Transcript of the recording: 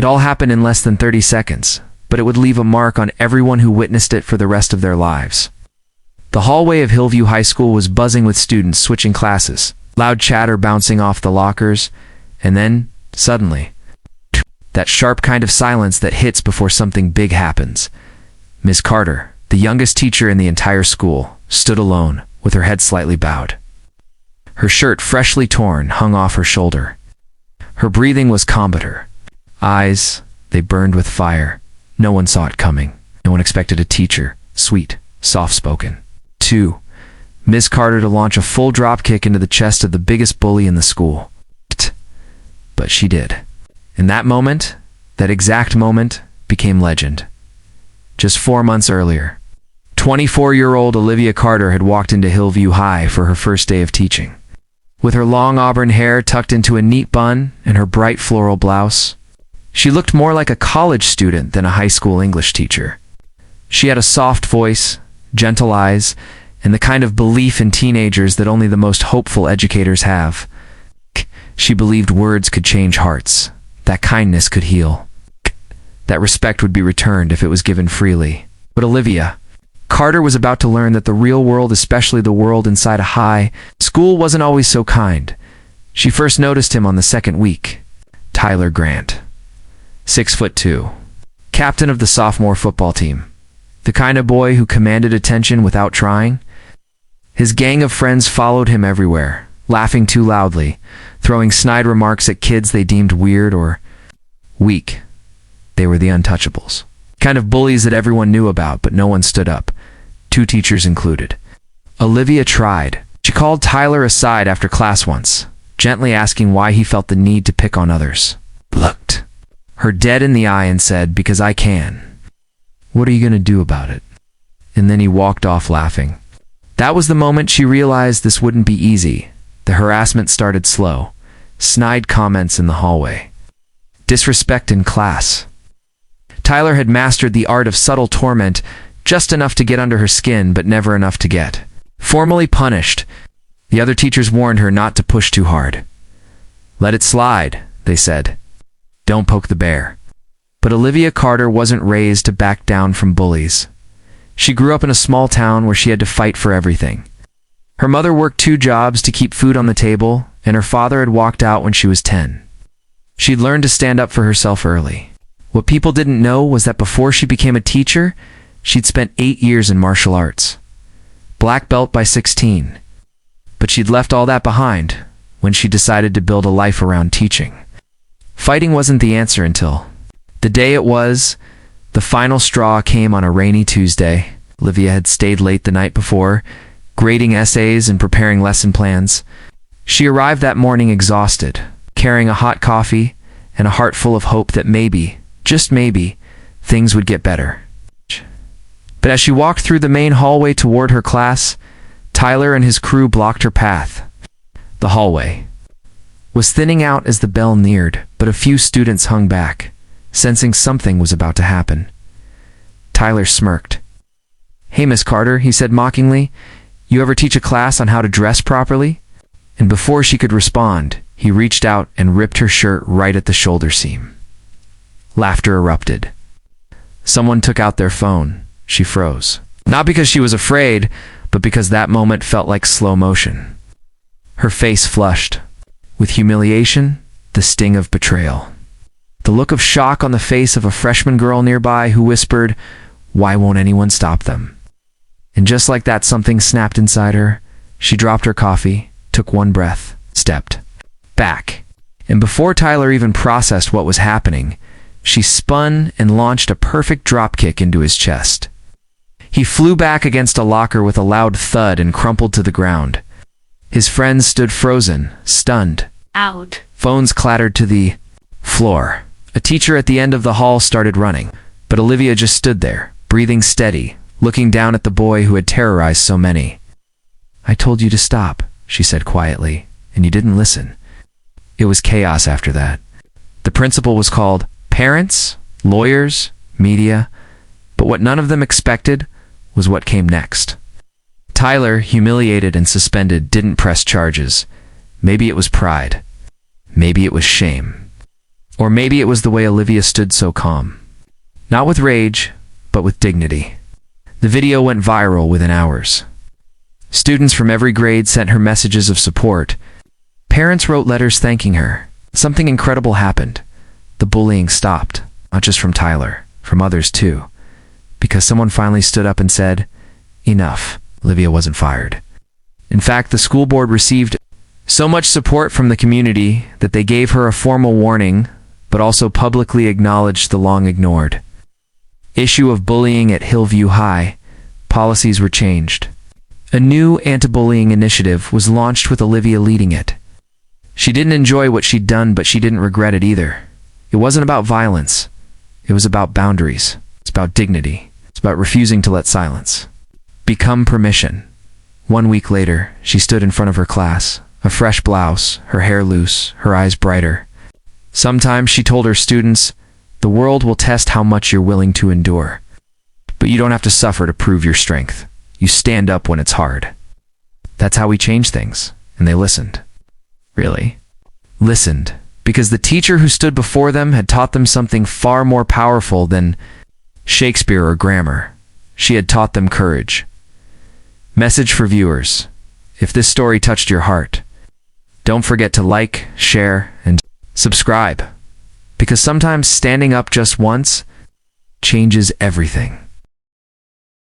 It all happened in less than 30 seconds, but it would leave a mark on everyone who witnessed it for the rest of their lives. The hallway of Hillview High School was buzzing with students switching classes, loud chatter bouncing off the lockers, and then, suddenly, that sharp kind of silence that hits before something big happens. Miss Carter, the youngest teacher in the entire school, stood alone, with her head slightly bowed. Her shirt, freshly torn, hung off her shoulder. Her breathing was calm, her eyes, they burned with fire. No one saw it coming. No one expected a teacher, sweet, soft-spoken, Miss Carter to launch a full drop kick into the chest of the biggest bully in the school. But she did. And that moment, that exact moment, became legend. Just 4 months earlier, 24-year-old Olivia Carter had walked into Hillview High for her first day of teaching. With her long auburn hair tucked into a neat bun and her bright floral blouse, she looked more like a college student than a high school English teacher. She had a soft voice, gentle eyes, and the kind of belief in teenagers that only the most hopeful educators have. She believed words could change hearts, that kindness could heal, that respect would be returned if it was given freely. But Olivia Carter was about to learn that the real world, especially the world inside a high school, wasn't always so kind. She first noticed him on the second week. Tyler Grant, 6'2", captain of the sophomore football team. The kind of boy who commanded attention without trying. His gang of friends followed him everywhere, laughing too loudly, throwing snide remarks at kids they deemed weird or weak. They were the untouchables. Kind of bullies that everyone knew about, but no one stood up, 2 teachers included. Olivia tried. She called Tyler aside after class once, gently asking why he felt the need to pick on others. Looked her dead in the eye and said, "Because I can." "What are you going to do about it?" And then he walked off laughing. That was the moment she realized this wouldn't be easy. The harassment started slow. Snide comments in the hallway. Disrespect in class. Tyler had mastered the art of subtle torment, just enough to get under her skin, but never enough to get formally punished. The other teachers warned her not to push too hard. "Let it slide," they said. "Don't poke the bear." But Olivia Carter wasn't raised to back down from bullies. She grew up in a small town where she had to fight for everything. Her mother worked 2 jobs to keep food on the table, and her father had walked out when she was 10. She'd learned to stand up for herself early. What people didn't know was that before she became a teacher, she'd spent 8 years in martial arts. Black belt by 16. But she'd left all that behind when she decided to build a life around teaching. Fighting wasn't the answer until the day it was. The final straw came on a rainy Tuesday. Olivia had stayed late the night before, grading essays and preparing lesson plans. She arrived that morning exhausted, carrying a hot coffee and a heart full of hope that maybe, just maybe, things would get better. But as she walked through the main hallway toward her class, Tyler and his crew blocked her path. The hallway was thinning out as the bell neared, but a few students hung back, sensing something was about to happen. Tyler smirked. "Hey, Miss Carter," he said mockingly, "you ever teach a class on how to dress properly?" And before she could respond, he reached out and ripped her shirt right at the shoulder seam. Laughter erupted. Someone took out their phone. She froze. Not because she was afraid, but because that moment felt like slow motion. Her face flushed. With humiliation, the sting of betrayal. The look of shock on the face of a freshman girl nearby who whispered, "Why won't anyone stop them?" And just like that, something snapped inside her. She dropped her coffee, took one breath, stepped back. And before Tyler even processed what was happening, she spun and launched a perfect dropkick into his chest. He flew back against a locker with a loud thud and crumpled to the ground. His friends stood frozen, stunned. Out. Phones clattered to the floor. A teacher at the end of the hall started running, but Olivia just stood there, breathing steady, looking down at the boy who had terrorized so many. "I told you to stop," she said quietly, "and you didn't listen." It was chaos after that. The principal was called, parents, lawyers, media, but what none of them expected was what came next. Tyler, humiliated and suspended, didn't press charges. Maybe it was pride. Maybe it was shame. Or maybe it was the way Olivia stood so calm. Not with rage, but with dignity. The video went viral within hours. Students from every grade sent her messages of support. Parents wrote letters thanking her. Something incredible happened. The bullying stopped, not just from Tyler, from others too. Because someone finally stood up and said, "Enough." Olivia wasn't fired. In fact, the school board received so much support from the community that they gave her a formal warning, but also publicly acknowledged the long-ignored issue of bullying at Hillview High. Policies were changed. A new anti-bullying initiative was launched with Olivia leading it. She didn't enjoy what she'd done, but she didn't regret it either. It wasn't about violence. It was about boundaries. It's about dignity. It's about refusing to let silence become permission. 1 week later, she stood in front of her class, a fresh blouse, her hair loose, her eyes brighter. Sometimes she told her students, "The world will test how much you're willing to endure. But you don't have to suffer to prove your strength. You stand up when it's hard." That's how we change things. And they listened. Really? Listened. Because the teacher who stood before them had taught them something far more powerful than Shakespeare or grammar. She had taught them courage. Message for viewers. If this story touched your heart, don't forget to like, share, and subscribe. Because sometimes standing up just once changes everything.